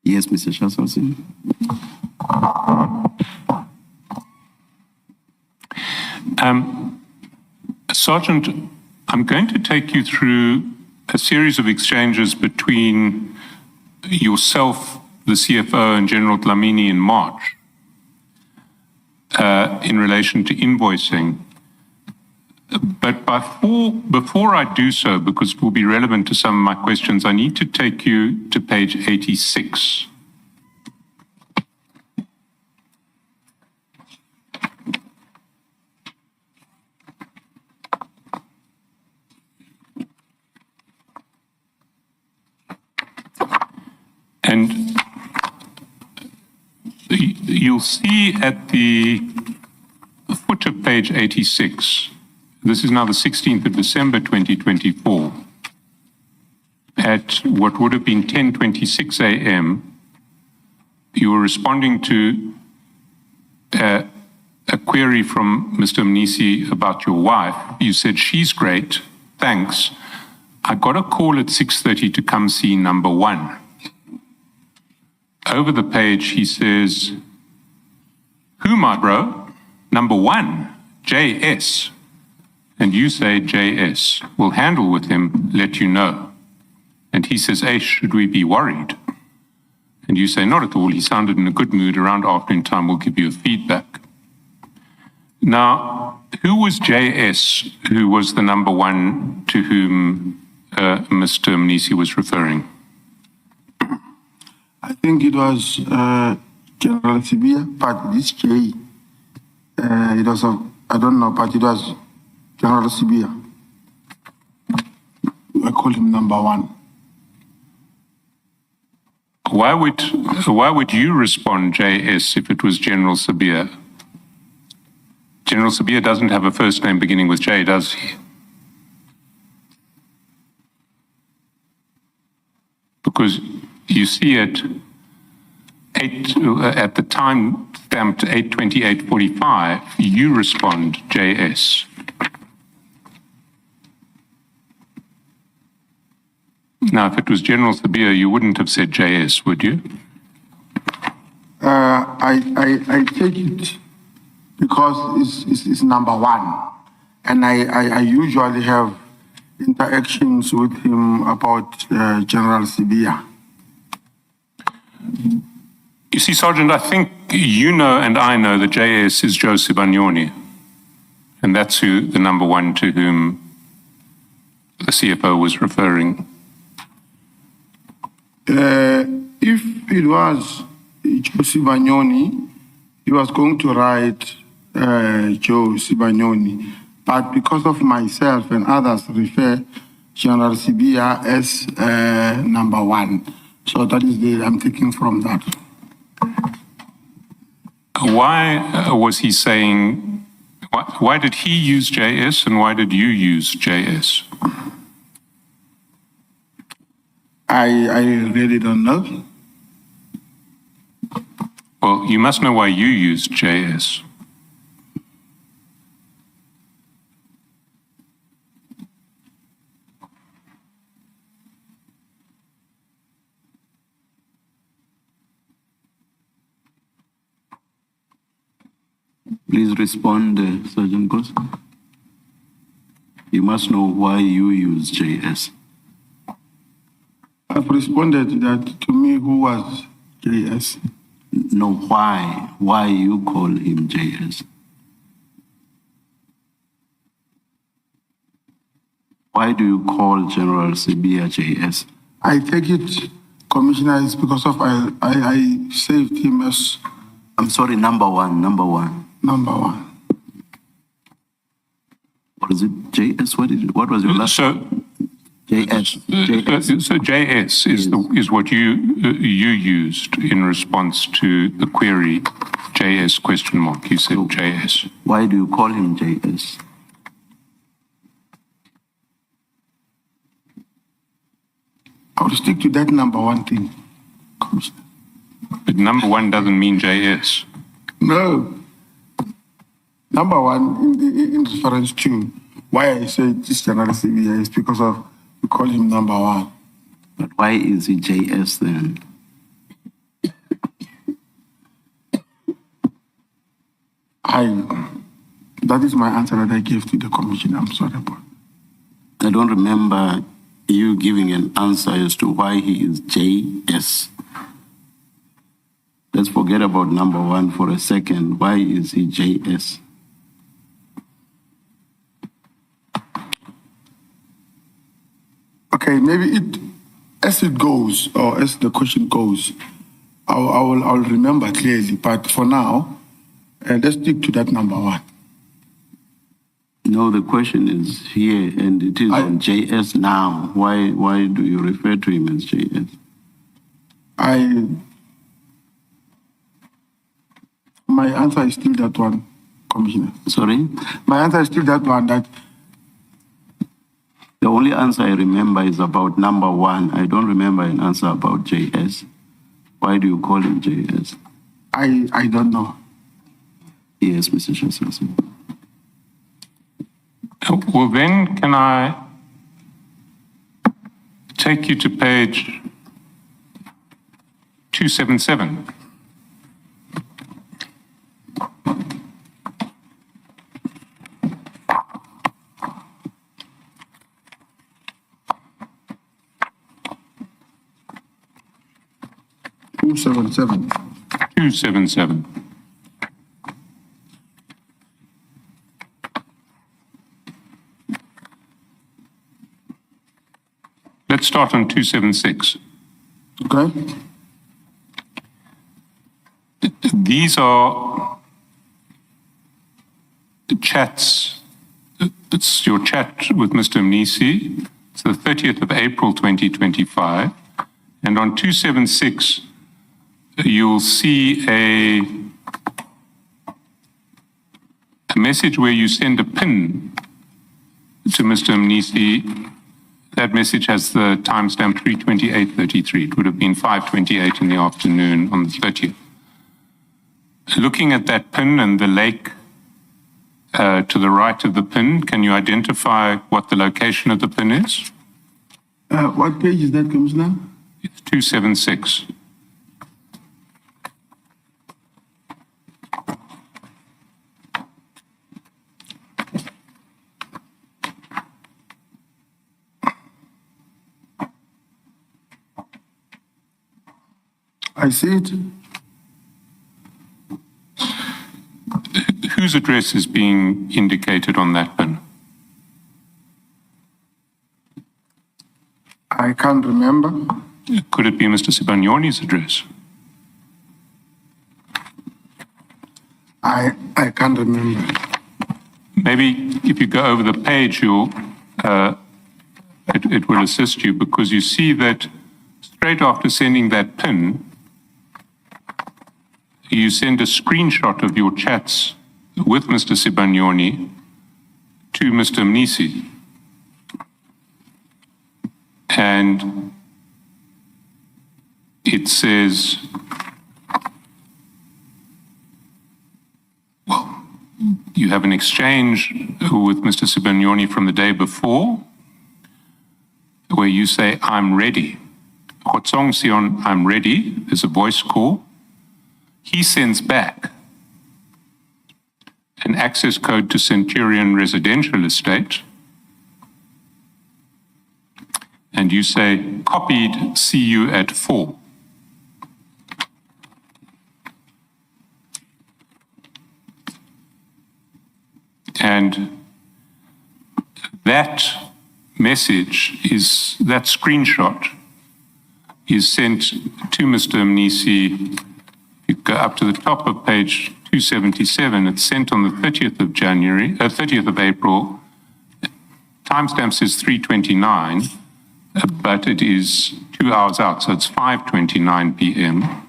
Yes, Mr. Chairperson. Sergeant, I'm going to take you through a series of exchanges between yourself, the CFO, and General Dlamini in March in relation to invoicing. But before I do so, because it will be relevant to some of my questions, I need to take you to page 86. And you'll see at the foot of page 86, this is now the 16th of December 2024, at what would have been 10:26 a.m., you were responding to a query from Mr. Mnisi about your wife. You said, "She's great, thanks. I got a call at 6:30 to come see number one." Over the page, he says, "Who, my bro? Number one, JS." And you say, "JS, we'll handle with him, let you know." And he says, "Hey, should we be worried?" And you say, "Not at all. He sounded in a good mood. Around afternoon time, we'll give you a feedback." Now, who was JS, who was the number one to whom Mr. Mnisi was referring? I think it was General Sibia, but this J, it was, I don't know, but it was General Sibia. I call him number one. Why would you respond JS if it was General Sibia? General Sibia doesn't have a first name beginning with J, does he? Because you see it at the time stamped 8/28/45, you respond JS. Now, if it was General Sabir, you wouldn't have said JS, would you? I take it because it's number one, and I usually have interactions with him about General Sibia. You see, Sergeant, I think you know and I know that JS is Joe Sibanyoni, and that's who the number one to whom the CFO was referring. If it was Joe Sibanyoni, he was going to write Joe Sibanyoni, but because of myself and others refer General Sibia as number one. So that is I'm taking from that. Why was he saying, why did he use JS and why did you use JS? I really don't know. Well, you must know why you used JS. Please respond, Sergeant Nkosi. You must know why you use JS. I've responded that to me who was JS. No, why you call him JS? Why do you call General Sibia JS? I take it, Commissioner, is because of I saved him as... I'm sorry, number one. Number one. What is it, JS? What was your last? So JS. So JS is what you used in response to the query JS question mark. You said so JS. Why do you call him JS? I'll stick to that number one thing, Commissioner. But number one doesn't mean JS. No. Number one, in reference to why I said this General Sibia is because of we call him number one. But why is he JS then? That is my answer that I gave to the commission. I'm sorry about it. I don't remember you giving an answer as to why he is JS. Let's forget about number one for a second. Why is he JS? Okay, maybe as it goes, or as the question goes, I'll remember clearly. But for now, let's stick to that number one. No, the question is here, and it is on JS now. Why do you refer to him as JS? My answer is still that one, Commissioner. Sorry? My answer is still that one, that the only answer I remember is about number one. I don't remember an answer about JS. Why do you call him JS? I don't know. Yes, Mr. Chancellor. Well, then, can I take you to page 277? Two seven seven. 277. Let's start on 276. Okay. These are the chats. It's your chat with Mr. Mnisi. It's the 30th of April 2025. And on 276, you'll see a message where you send a pin to Mr. Mnisi. That message has the timestamp 3:28:33. It would have been 5:28 in the afternoon on the 30th. Looking at that pin and the lake to the right of the pin, can you identify what the location of the pin is? What page is that, Commissioner? It's 276. I see it. Whose address is being indicated on that pin? I can't remember. Could it be Mr. Sibanyoni's address? I can't remember. Maybe if you go over the page, it will assist you, because you see that straight after sending that pin, you send a screenshot of your chats with Mr. Sibanyoni to Mr. Mnisi. And it says, well, you have an exchange with Mr. Sibanyoni from the day before, where you say, I'm ready. Khotsong Sion, I'm ready. There's a voice call. He sends back an access code to Centurion Residential Estate. And you say, copied, see you at 4. And that message is, that screenshot is sent to Mr. Mnisi. You go up to the top of page 277. It's sent on the 30th of January, 30th of April. Timestamp says 3:29, but it is 2 hours out, so it's 5:29 p.m.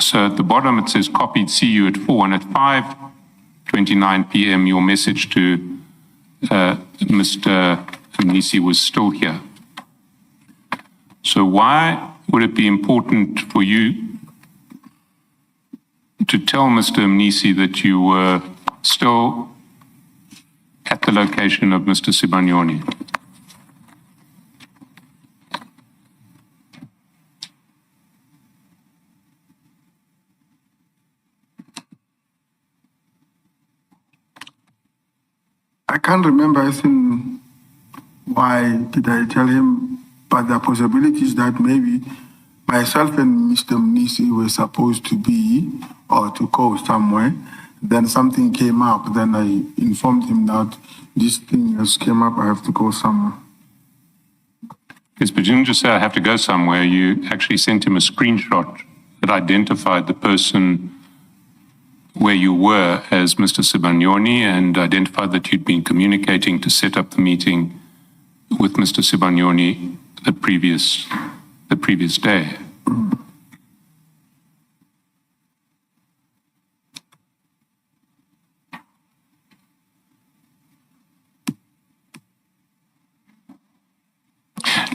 So at the bottom it says copied, see you at 4, and at 5:29 p.m. your message to Mr. Mnisi was still here. So why would it be important for you to tell Mr. Mnisi that you were still at the location of Mr. Sibanyoni? can't remember as in why did I tell him, but the possibilities that maybe myself and Mr. Nkosi were supposed to be or to go somewhere. Then something came up. Then I informed him that this thing has came up. I have to go somewhere. Yes, but you didn't just say I have to go somewhere. You actually sent him a screenshot that identified the person where you were as Mr. Sibanyoni and identified that you'd been communicating to set up the meeting with Mr. Sibanyoni the previous day.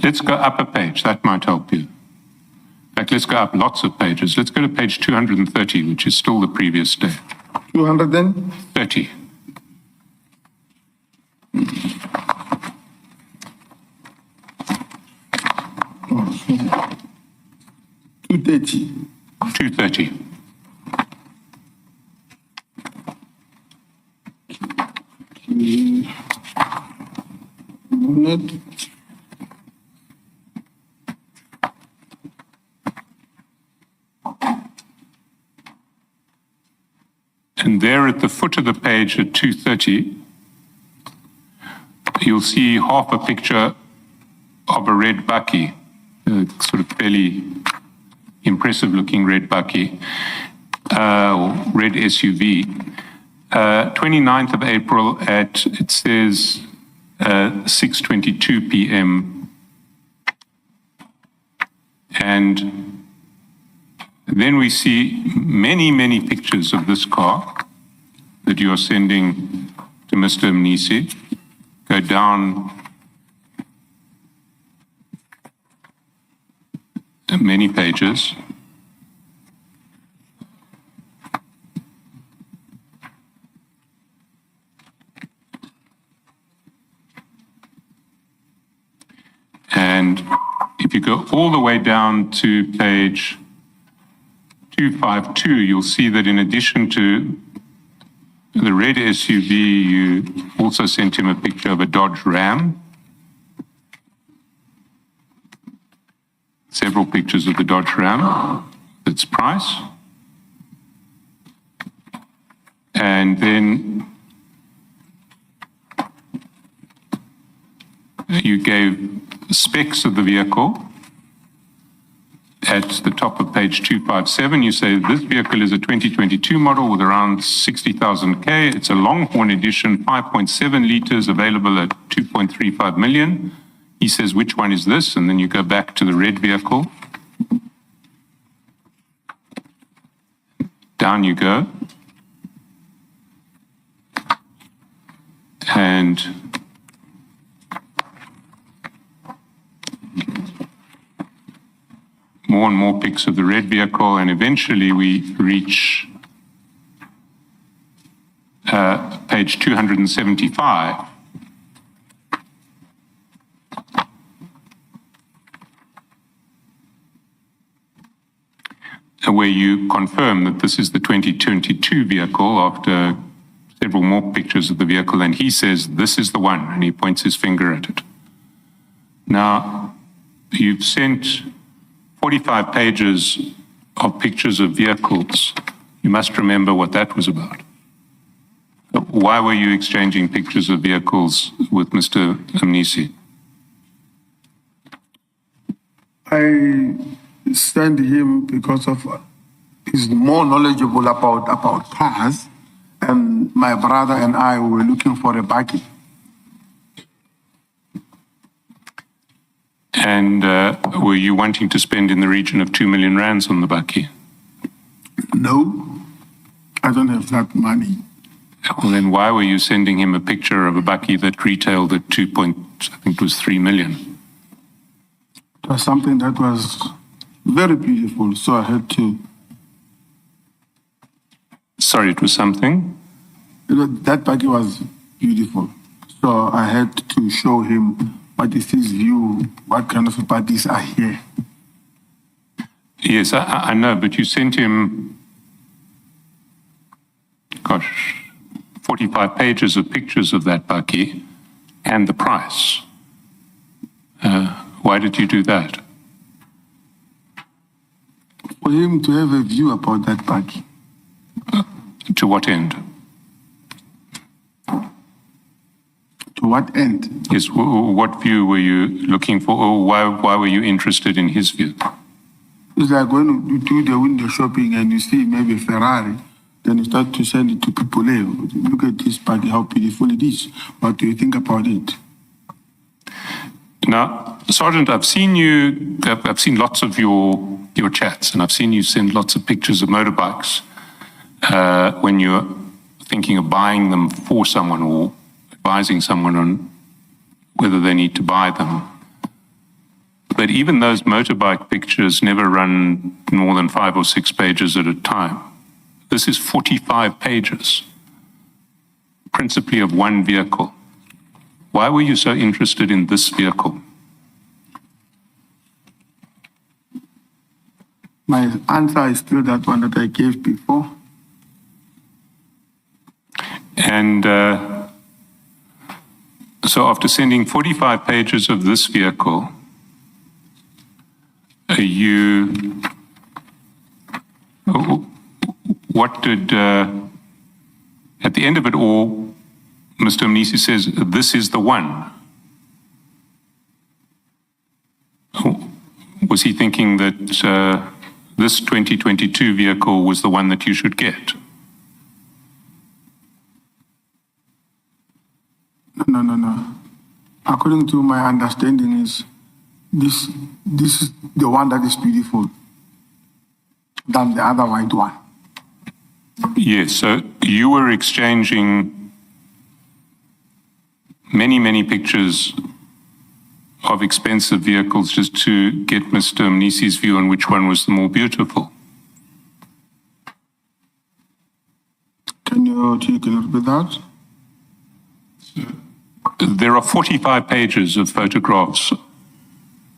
Let's go up a page. That might help you. In fact, let's go up lots of pages. Let's go to page 230, which is still the previous day. 230. 230. 230. And there at the foot of the page at 230, you'll see half a picture of a red bakkie, a sort of fairly impressive looking red bakkie, or red SUV. 29th of April at, it says, 6:22 p.m. And then we see many, many pictures of this car that you are sending to Mr. Nkosi. Go down many pages. And if you go all the way down to page 252, you'll see that in addition to the red SUV, you also sent him a picture of a Dodge Ram. Several pictures of the Dodge Ram, its price. And then you gave specs of the vehicle. At the top of page 257, you say this vehicle is a 2022 model with around 60,000 K. It's a Longhorn edition, 5.7 liters, available at 2.35 million. He says, which one is this? And then you go back to the red vehicle. Down you go. And more and more pics of the red vehicle, and eventually we reach page 275. Where you confirm that this is the 2022 vehicle after several more pictures of the vehicle, and he says, this is the one, and he points his finger at it. Now, you've sent 45 pages of pictures of vehicles. You must remember what that was about. Why were you exchanging pictures of vehicles with Mr. Nkosi? I sent him because of he's more knowledgeable about cars, and my brother and I were looking for a bakkie. And were you wanting to spend in the region of 2 million rands on the bakkie? No, I don't have that money. Well, then why were you sending him a picture of a bakkie that retailed at 3 million? It was something that was very beautiful, so I had to. Sorry, it was something? That bakkie was beautiful, so I had to show him what is his view, what kind of parties are here. Yes, I know, but you sent him, 45 pages of pictures of that bakkie and the price. Why did you do that? For him to have a view about that bakkie. To what end? To what end? Yes, what view were you looking for, or why were you interested in his view? It's like when you do the window shopping and you see maybe Ferrari, then you start to send it to people. Hey, look at this bakkie, how beautiful it is. What do you think about it? Now, Sergeant, I've seen lots of your chats, and I've seen you send lots of pictures of motorbikes when you're thinking of buying them for someone or advising someone on whether they need to buy them. But even those motorbike pictures never run more than 5 or 6 pages at a time. This is 45 pages, principally of one vehicle. Why were you so interested in this vehicle? My answer is still that one that I gave before. And so after sending 45 pages of this vehicle, what did, at the end of it all, Mr. Mnisi says, this is the one. Was he thinking that this 2022 vehicle was the one that you should get? No. According to my understanding is this is the one that is beautiful than the other white one. Yes, so you were exchanging many pictures of expensive vehicles just to get Mr. Mnisi's view on which one was the more beautiful. Can you repeat that? There are 45 pages of photographs,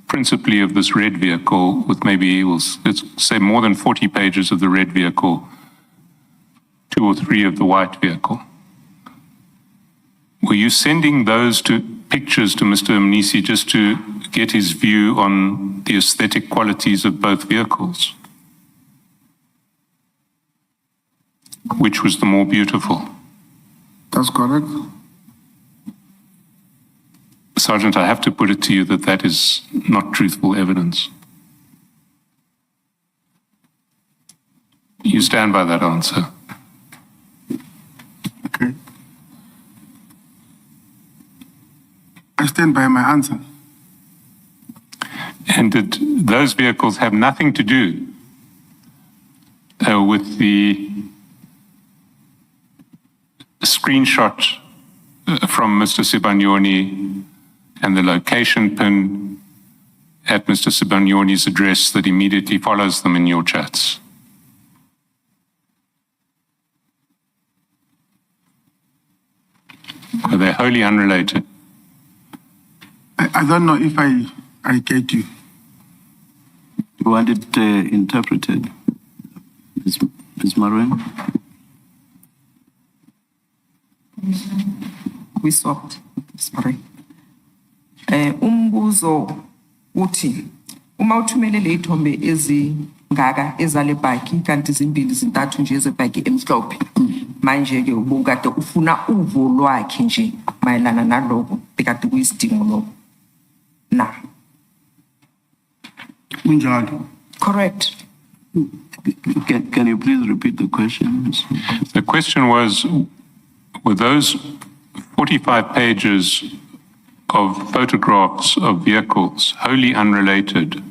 principally of this red vehicle, with maybe, let's say, more than 40 pages of the red vehicle, 2 or 3 of the white vehicle. Were you sending those pictures to Mr. Mnisi just to get his view on the aesthetic qualities of both vehicles? Which was the more beautiful? That's correct. Sergeant, I have to put it to you that that is not truthful evidence. You stand by that answer. Okay. I stand by my answer. And did those vehicles have nothing to do with the screenshot from Mr. Sibanyoni and the location pin at Mr. Sibanyoni's address that immediately follows them in your chats? Are they wholly unrelated? I don't know if I get you. You want it interpreted, Ms. Maroon? We swapped. Sorry. Umbuzo uthi uma uthumele le ithombe ezingaka ezale bhaki kanti zimbili zintathu nje ezebhaki emhlophe manje ke ubukade ufuna uvo lwakhe nje mayelana naloko bekade kuyisidingo lokho na Unjalo. correct. Can you please repeat the question? The question was, were those 45 pages of photographs of vehicles wholly unrelated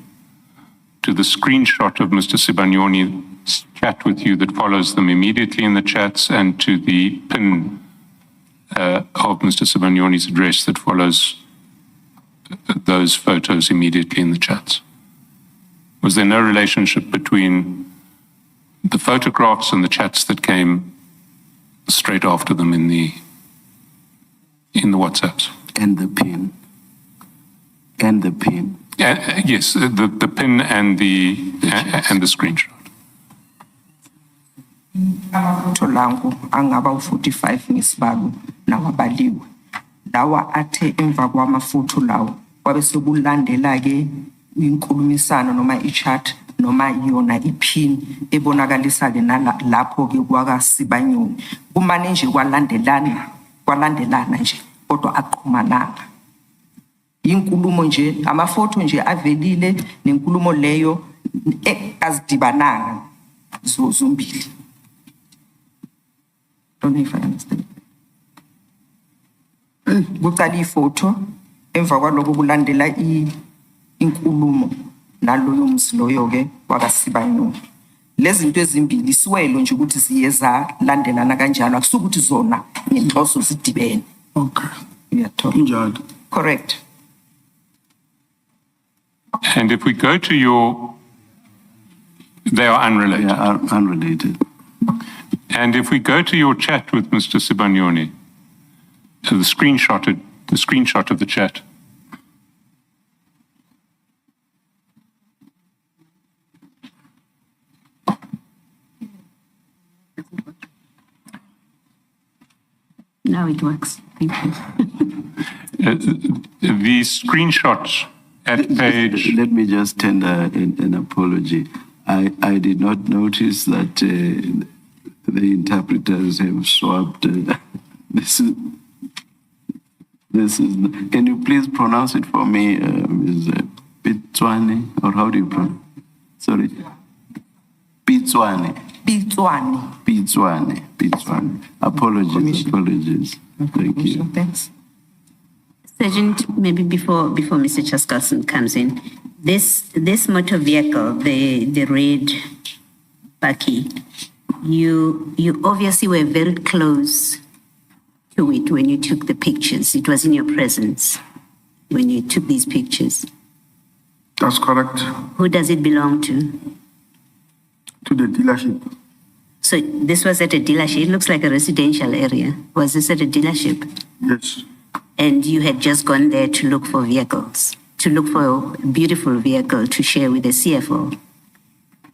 to the screenshot of Mr. Sibanyoni's chat with you that follows them immediately in the chats and to the pin of Mr. Sibanyoni's address that follows those photos immediately in the chats? Was there no relationship between the photographs and the chats that came straight after them in the WhatsApps? And the pin. And the pin. Yes, the pin and the screenshot. amafutho langu angaba u-45 ngesibalo nawabaliwe. Lawa athe emva kwamafutho lawo kwabe sekulandela-ke inkulumisano noma i-chat noma yona ipin ebonakalisa-ke lapho-ke kwakaSibanyoni. Kumane nje kwalandelana nje kodwa aqhumananga. Inkulumo nje, amafotho nje avelile nenkulumo leyo azidibananga zombili. Don't know if I understand. Kuqala ifoto emva kwaloko kulandela inkulumo naloyo mzi loyo-ke wakaSibanyoni. Lezi zinto ezimbili siwelo nje ukuthi ziyeza landelana kanjalo, akusukuthi zona inhloso zidibene. Okay. Uyathola. Injalo. Correct. And if we go to your, they are unrelated. They are unrelated. And if we go to your chat with Mr. Sibanyoni, the screenshot of the chat. Now it works. Thank you. The screenshot at page. Let me just tender an apology. I did not notice that the interpreters have swapped. This is. Can you please pronounce it for me, Ms. Pitswani, or how do you pronounce? Sorry, Pitswani. Pitswani. Apologies. Thank you. Thanks. Sergeant, maybe before Mr. Chaskalson comes in, this motor vehicle, the red Bakkie, you obviously were very close to it when you took the pictures. It was in your presence when you took these pictures. That's correct. Who does it belong to? To the dealership. So this was at a dealership. It looks like a residential area. Was this at a dealership? Yes. And you had just gone there to look for vehicles, to look for a beautiful vehicle to share with the CFO.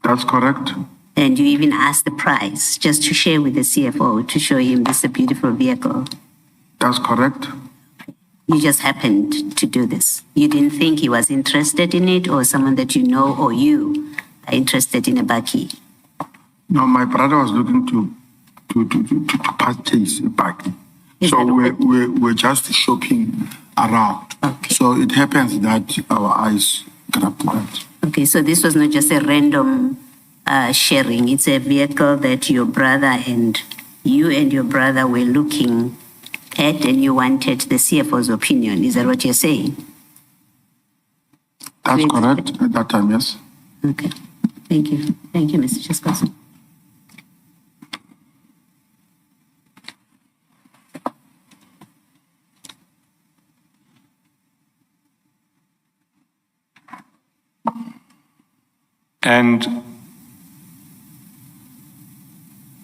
That's correct. And you even asked the price just to share with the CFO to show him this is a beautiful vehicle. That's correct. You just happened to do this. You didn't think he was interested in it, or someone that you know or you are interested in a Bakkie. No, my brother was looking to purchase a Bakkie. Is So that we're just shopping around. Okay. So it happens that our eyes grabbed that. Okay, so this was not just a random sharing. It's a vehicle that your brother and your brother were looking at, and you wanted the CFO's opinion. Is that what you're saying? That's Yes. correct at that time, yes. Okay. Thank you. Thank you, Mr. Chaskason. And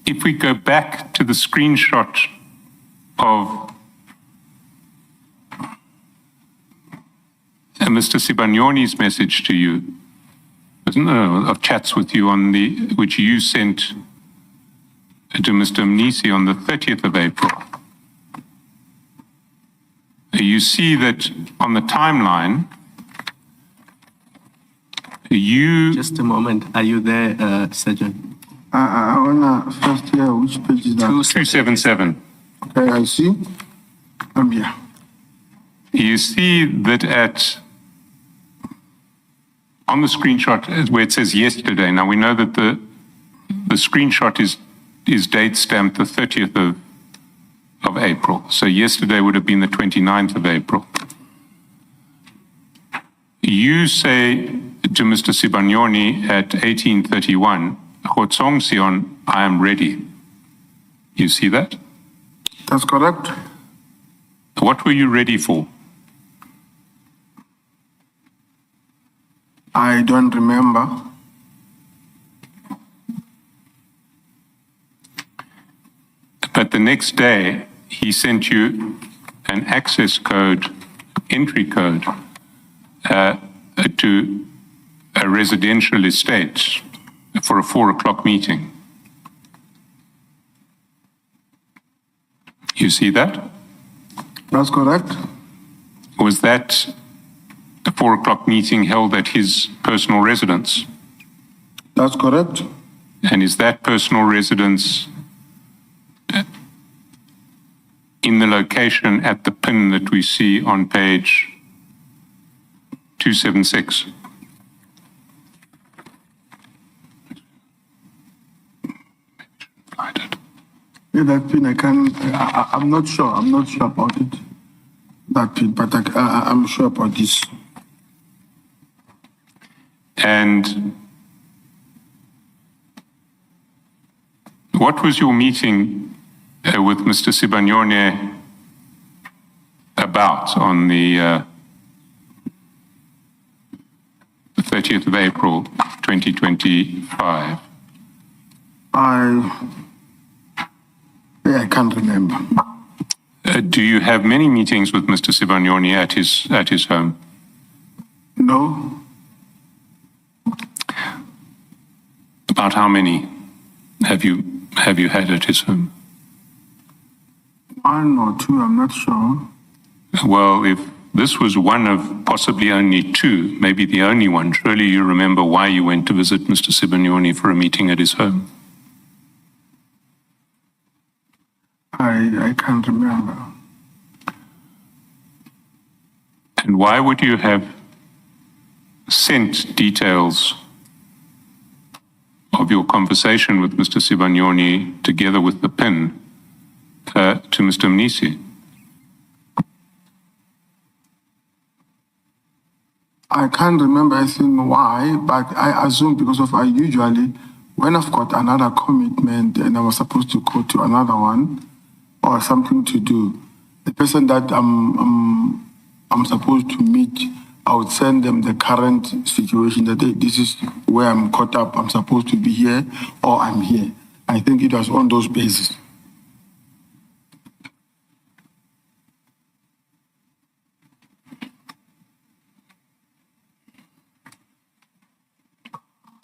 if we go back to the screenshot of Mr. Sibanyoni's message to you, of chats with you which you sent to Mr. Mnisi on the 30th of April, you see that on the timeline, Just a moment. Are you there, Sergeant? I wanna first hear which page is that. 277. Okay, I see. Yeah. You see that on the screenshot where it says yesterday. Now we know that the screenshot is date stamped the 30th of April. So yesterday would have been the 29th of April. You say to Mr. Sibanyoni at 18:31, Khotsong Sion, I am ready. You see that? That's correct. What were you ready for? I don't remember. But the next day, he sent you an access code, entry code, to a residential estate for a 4 o'clock meeting. You see that? That's correct. Was that a 4 o'clock meeting held at his personal residence? That's correct. And is that personal residence in the location at the pin that we see on page 276? Yeah, that pin, I'm not sure. I'm not sure about it. That pin, but I'm sure about this. And what was your meeting with Mr. Sibanyone about on the 30th of April, 2025? I can't remember. Do you have many meetings with Mr. Sibanyone at his home? No. About how many have you had at his home? 1 or 2, I'm not sure. Well, if this was one of possibly only 2, maybe the only one, surely you remember why you went to visit Mr. Sibanyone for a meeting at his home. I can't remember. And why would you have sent details of your conversation with Mr. Sibanyone together with the PIN to Mr. Mnisi? I can't remember anything why, but I assume because of I usually, when I've got another commitment and I was supposed to go to another one or something to do, the person that I'm supposed to meet, I would send them the current situation that this is where I'm caught up, I'm supposed to be here or I'm here. I think it was on those bases.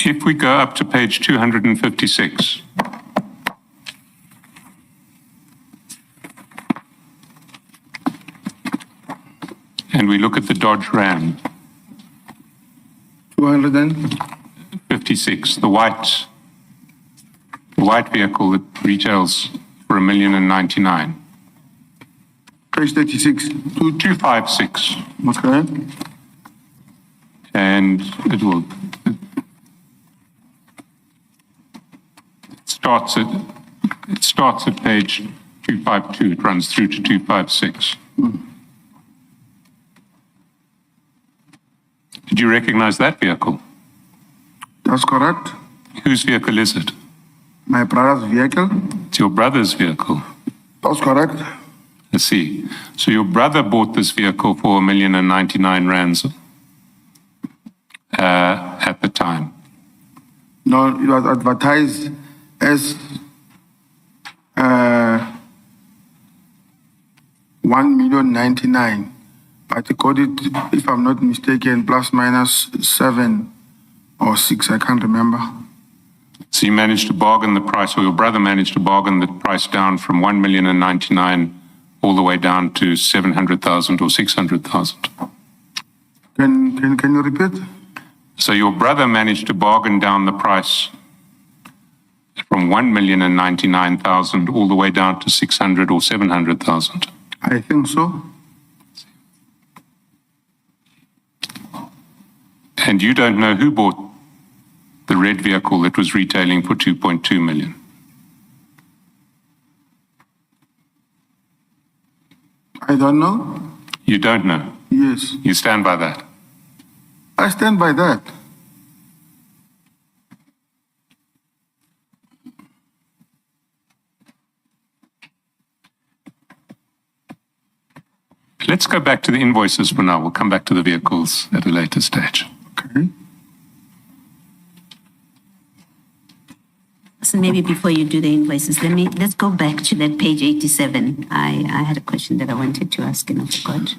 If we go up to page 256, and we look at the Dodge Ram 256. the white vehicle that retails for $1,099,000. Page 36. 256. Okay. And it starts at page 252. It runs through to 256. Did you recognize that vehicle? That's correct. Whose vehicle is it? My brother's vehicle. It's your brother's vehicle. That's correct. I see. So your brother bought this vehicle for R1,099,000 at the time. No, it was advertised as 1,099,000, but they got it, if I'm not mistaken, plus minus 7 or 6. I can't remember. So you managed to bargain the price, or your brother managed to bargain the price down from 1,099,000 all the way down to 700,000 or 600,000. Can you repeat? So your brother managed to bargain down the price from 1,099,000 all the way down to 600 or 700,000. I think so. And you don't know who bought the red vehicle that was retailing for 2.2 million. I don't know. You don't know. Yes. You stand by that. I stand by that. Let's go back to the invoices for now. We'll come back to the vehicles at a later stage. Okay. So maybe before you do the invoices, let's go back to that page 87. I had a question that I wanted to ask and I forgot.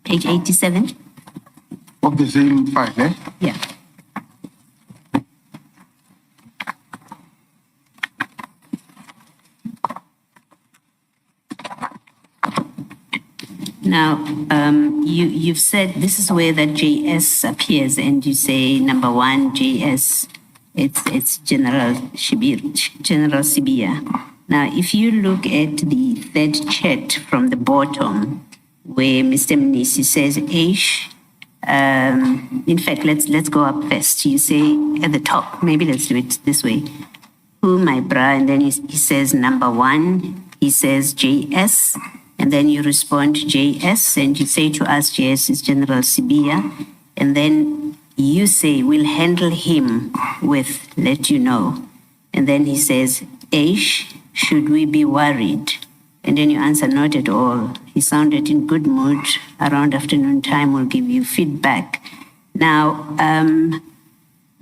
Page 87? Of the same file, eh? Yeah. Now, you've said this is where that JS appears, and you say number one, JS, it's General Sibia. Now, if you look at the third chat from the bottom, where Mr. Mnisi says, Aish, in fact, let's go up first. You say at the top, maybe let's do it this way. Who, my bra, and then he says number one, he says JS, and then you respond JS, and you say to us, JS is General Sibia, and then you say, we'll handle him with let you know. And then he says, Aish, should we be worried? And then you answer, not at all. He sounded in good mood. Around afternoon time, we'll give you feedback. Now,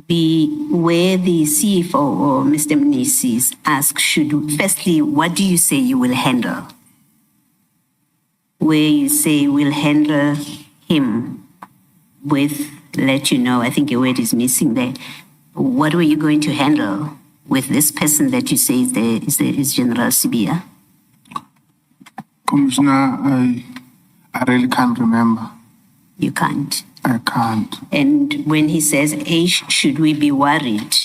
where the CFO or Mr. Mnisi asks, firstly, what do you say you will handle? Where you say we'll handle him with let you know, I think a word is missing there. What were you going to handle with this person that you say is General Sibia? Commissioner, I really can't remember. You can't. I can't. And when he says, Aish, should we be worried?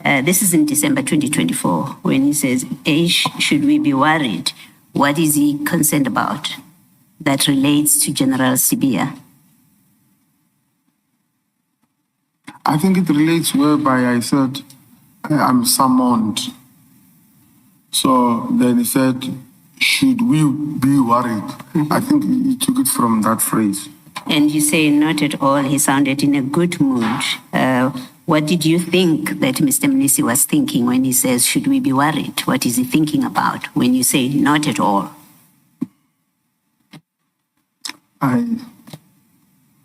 This is in December 2024. When he says, Aish, should we be worried? What is he concerned about that relates to General Sibia? I think it relates whereby I said, I'm summoned. So then he said, should we be worried? I think he took it from that phrase. And you say, not at all. He sounded in a good mood. What did you think that Mr. Mnisi was thinking when he says, should we be worried? What is he thinking about when you say, not at all?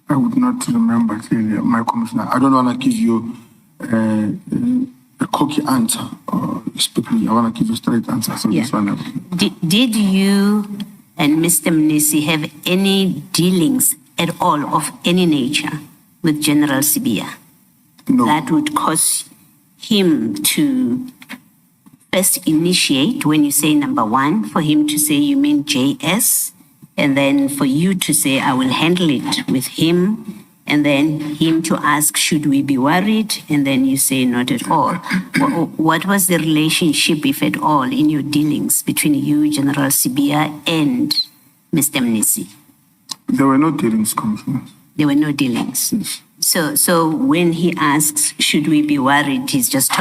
I would not remember clearly, my commissioner. I don't want to give you a cocky answer. Or I want to give you a straight answer. So this one. Did you and Mr. Mnisi have any dealings at all of any nature with General Sibia? No. That would cause him to first initiate, when you say number one, for him to say you mean JS, and then for you to say, I will handle it with him, and then him to ask, should we be worried? And then you say, not at all. What was the relationship, if at all, in your dealings between you, General Sibia, and Mr. Mnisi? There were no dealings, Commissioner. There were no dealings. Yes. So when he asks, should we be worried? He's just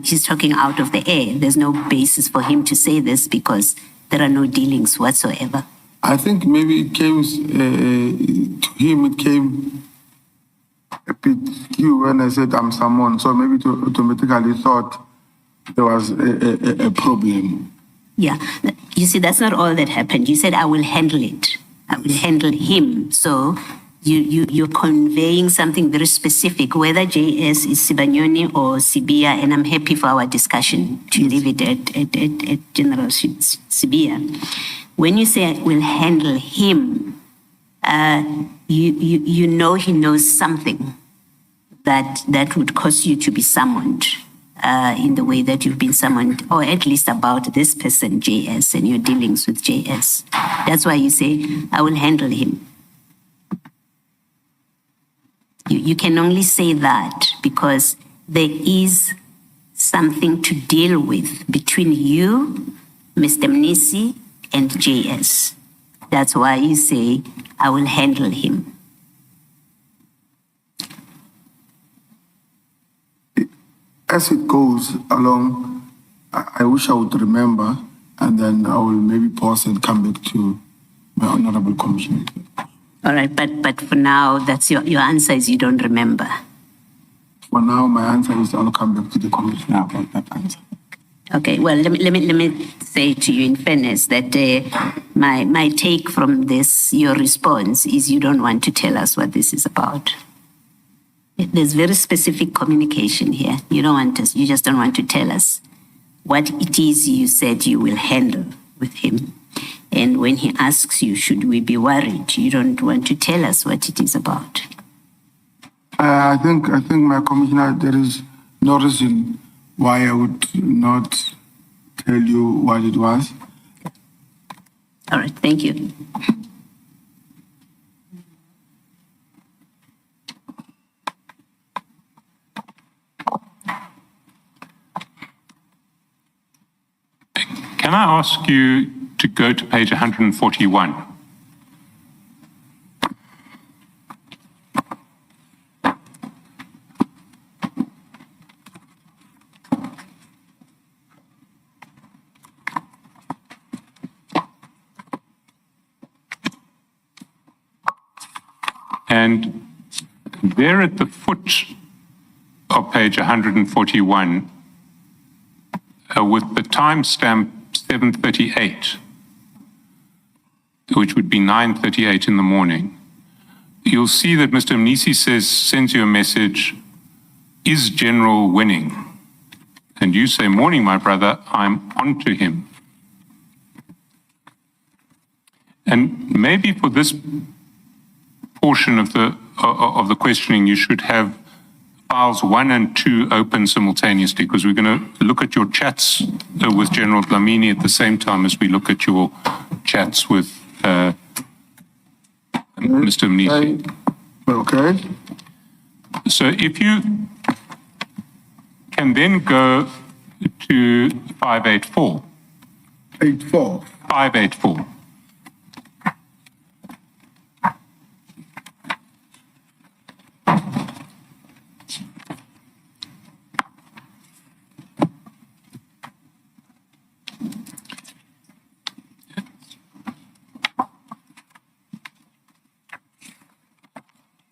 he's talking out of the air. There's no basis for him to say this because there are no dealings whatsoever. I think maybe it came, to him, it came a bit skew when I said I'm someone. So maybe automatically thought there was a problem. Yeah. You see, that's not all that happened. You said, I will handle it. I will handle him. So you're conveying something very specific, whether JS is Sibanyoni or Sibia, and I'm happy for our discussion to leave it at General Sibia. When you say I will handle him, you know he knows something that would cause you to be summoned in the way that you've been summoned, or at least about this person, JS, and your dealings with JS. That's why you say, I will handle him. You can only say that because there is something to deal with between you, Mr. Mnisi, and JS. That's why you say, I will handle him. As it goes along, I wish I would remember, and then I will maybe pause and come back to my honorable commissioner. All right, but for now, that's your answer is you don't remember. For now, my answer is I'll come back to the commissioner about that answer. Okay, well, let me say to you in fairness that my take from this, your response, is you don't want to tell us what this is about. There's very specific communication here. You just don't want to tell us what it is you said you will handle with him. And when he asks you, should we be worried? You don't want to tell us what it is about. I think, my commissioner, there is no reason why I would not tell you what it was. All right, thank you. Can I ask you to go to page 141? And there at the foot of page 141, with the timestamp 7:38, which would be 9:38 in the morning, you'll see that Mr. Mnisi sends you a message, "Is General winning?" And you say, "Morning, my brother, I'm on to him." And maybe for this portion of the questioning, you should have files 1 and 2 open simultaneously, because we're going to look at your chats with General Dlamini at the same time as we look at your chats with Mr. Mnisi. Okay. So if you can then go to 584. 84. 584.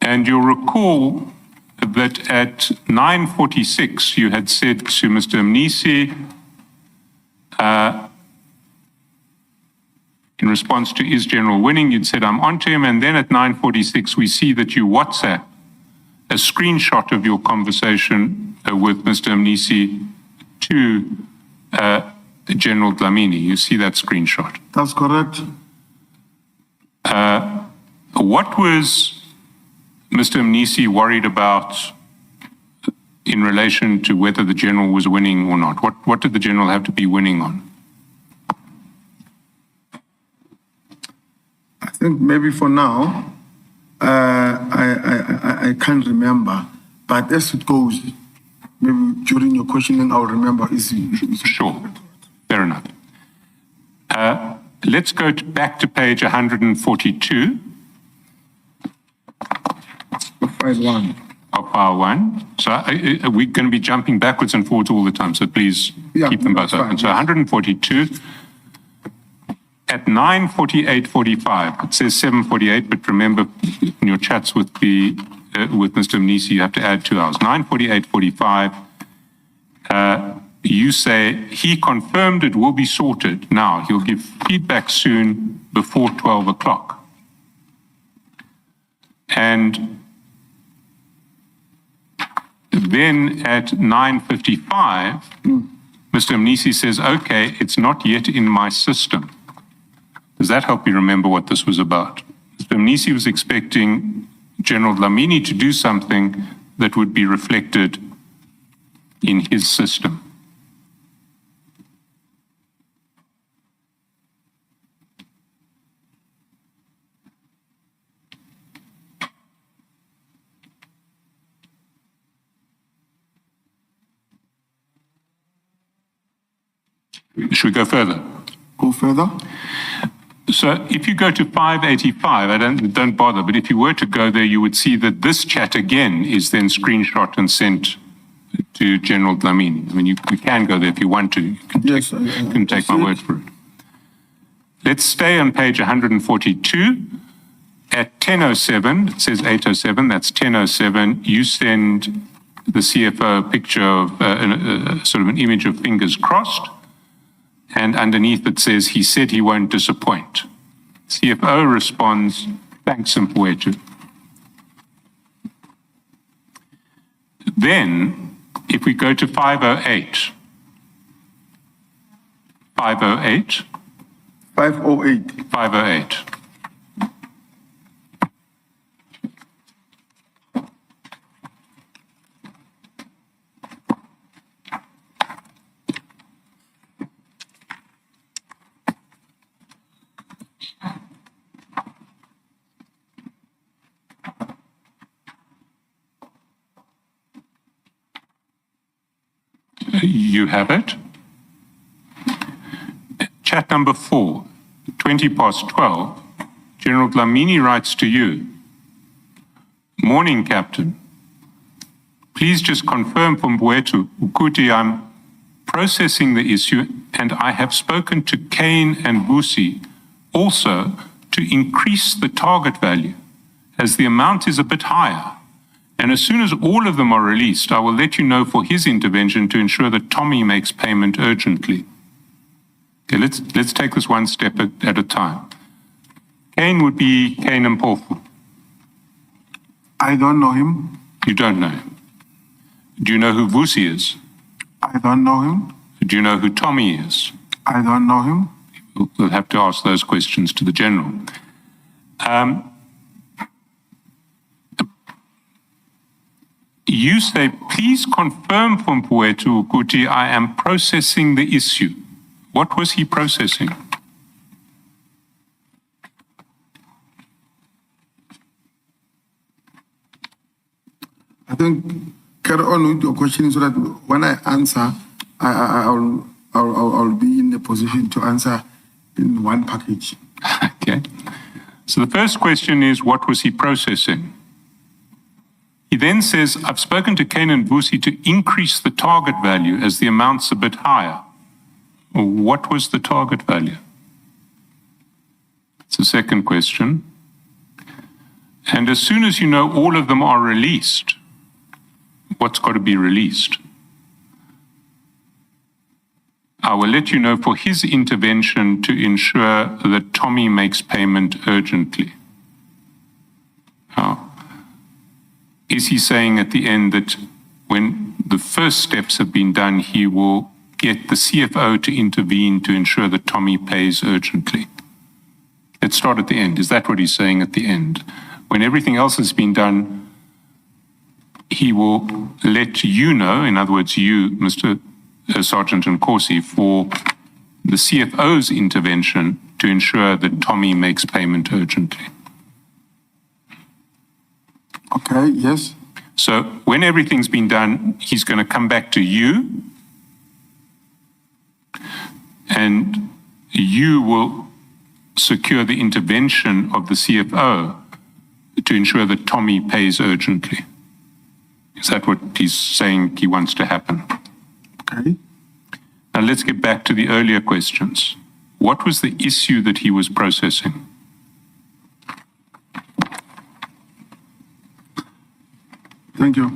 And you'll recall that at 9:46, you had said to Mr. Mnisi, in response to "Is General winning?" you'd said, "I'm on to him." And then at 9:46, we see that you WhatsApp a screenshot of your conversation with Mr. Mnisi to General Dlamini. You see that screenshot. That's correct. What was Mr. Mnisi worried about in relation to whether the general was winning or not? What did the general have to be winning on? I think maybe for now, I can't remember. But as it goes, maybe during your questioning, I'll remember. Sure, fair enough. Let's go back to page 142. File 1. Of file 1. So we're going to be jumping backwards and forwards all the time, so please keep them both open. So 142. At 9:48:45, it says 7:48, but remember in your chats with Mr. Mnisi, you have to add 2 hours. 9:48:45, you say, "He confirmed it will be sorted now. He'll give feedback soon before 12 o'clock. And then at 9:55, Mr. Mnisi says, "Okay, it's not yet in my system." Does that help you remember what this was about? Mr. Mnisi was expecting General Dlamini to do something that would be reflected in his system. Should we go further? Go further. So if you go to 585, don't bother, but if you were to go there, you would see that this chat again is then screenshot and sent to General Dlamini. I mean, you can go there if you want to. You can take my word for it. Let's stay on page 142. At 10:07, it says 8:07, that's 10:07, you send the CFO a picture of sort of an image of fingers crossed. And underneath it says, "He said he won't disappoint." CFO responds, "Thanks, Mfowethu." Then, if we go to 508, 508, 508. 508. You have it. chat number 4, 20 past 12, General Dlamini writes to you, "Morning, Captain. Please just confirm from Mbowetu Ukuthi I'm processing the issue and I have spoken to Kane and Vusi also to increase the target value as the amount is a bit higher. And as soon as all of them are released, I will let you know for his intervention to ensure that Tommy makes payment urgently." Okay, let's take this one step at a time. Kane would be Kane Mpofu. I don't know him. You don't know him. Do you know who Vusi is? I don't know him. Do you know who Tommy is? I don't know him. We'll have to ask those questions to the General. You say, "Please confirm from Mbowetu Ukuthi I am processing the issue." What was he processing? I think carry on with your question so that when I answer, I'll be in a position to answer in one package. Okay. So the first question is, what was he processing? He then says, "I've spoken to Kane and Vusi to increase the target value as the amount's a bit higher." What was the target value? It's the second question. And as soon as you know all of them are released, what's got to be released? "I will let you know for his intervention to ensure that Tommy makes payment urgently." Now, is he saying at the end that when the first steps have been done, he will get the CFO to intervene to ensure that Tommy pays urgently? Let's start at the end. Is that what he's saying at the end? When everything else has been done, he will let you know, in other words, you, Mr. Sergeant Nkosi, for the CFO's intervention to ensure that Tommy makes payment urgently. Okay, yes. So when everything's been done, he's going to come back to you, and you will secure the intervention of the CFO to ensure that Tommy pays urgently. Is that what he's saying he wants to happen? Okay. Now let's get back to the earlier questions. What was the issue that he was processing? Thank you.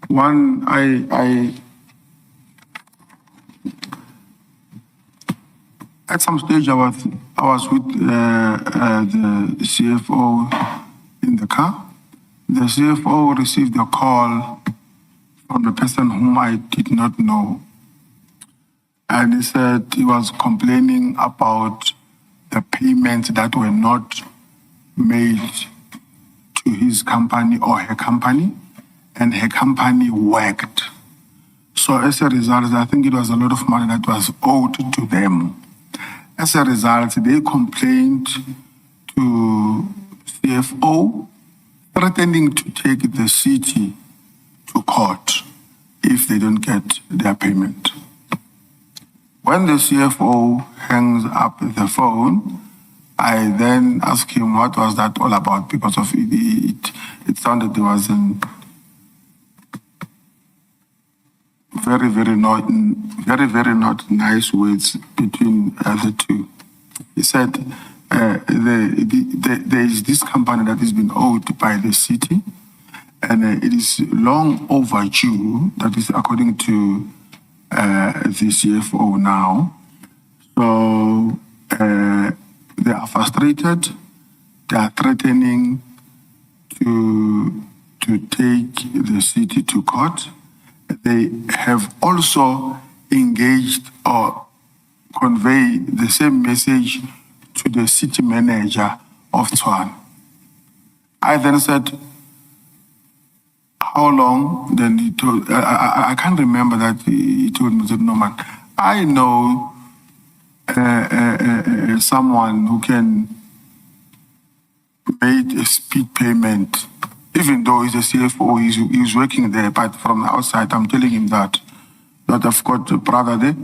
One, I at some stage I was with the CFO in the car. The CFO received a call from the person whom I did not know. And he said he was complaining about the payments that were not made to his company or her company, and her company worked. So as a result, I think it was a lot of money that was owed to them. As a result, they complained to CFO, threatening to take the city to court if they don't get their payment. When the CFO hangs up the phone, I then asked him what was that all about, because of it sounded there was very not nice words between the two. He said there is this company that has been owed by the city, and it is long overdue. That is according to the CFO now. So they are frustrated. They are threatening to take the city to court. They have also engaged or conveyed the same message to the city manager of Tshwane. I then said, how long? Then he told, I can't remember that he told me, no man, I know someone who can make a speed payment, even though he's a CFO, he's working there, but from the outside, I'm telling him that I've got a brother there.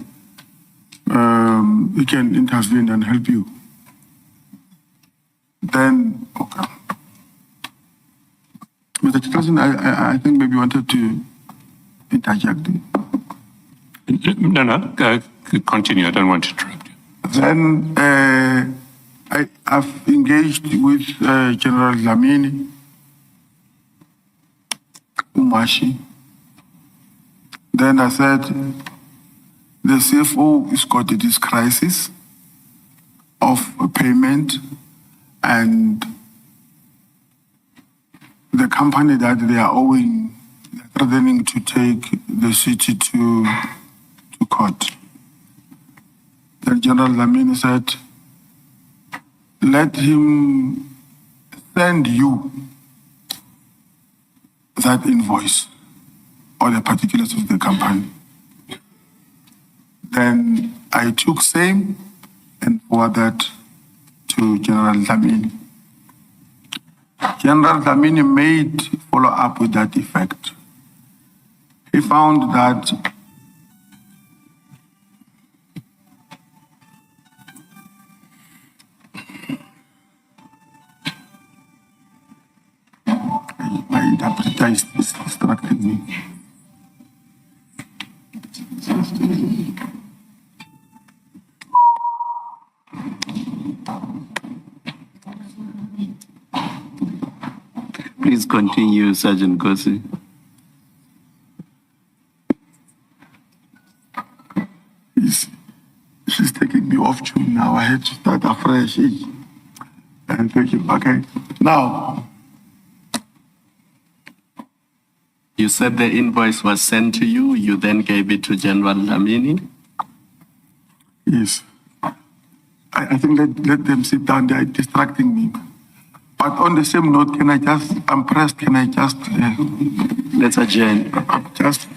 he can intervene and help you. Then, okay. Mr. Chairperson, I think maybe you wanted to interject. No, continue. I don't want to interrupt you. Then I've engaged with General Dlamini, Umashi. Then I said, the CFO is got this crisis of payment, and the company that they are owing, they're threatening to take the city to court. Then General Dlamini said, let him send you that invoice or the particulars of the company. Then I took same and forwarded to General Dlamini. General Dlamini made follow up with that effect. He found that my interpreter is distracting me. Please continue, Sergeant Nkosi. She's taking me off tune now. I had to start afresh. And thank you. Okay. Now, You said the invoice was sent to you. You then gave it to General Dlamini. yes. I think let them sit down. They are distracting me. But on the same note, I'm pressed. Can I just Let's adjourn. just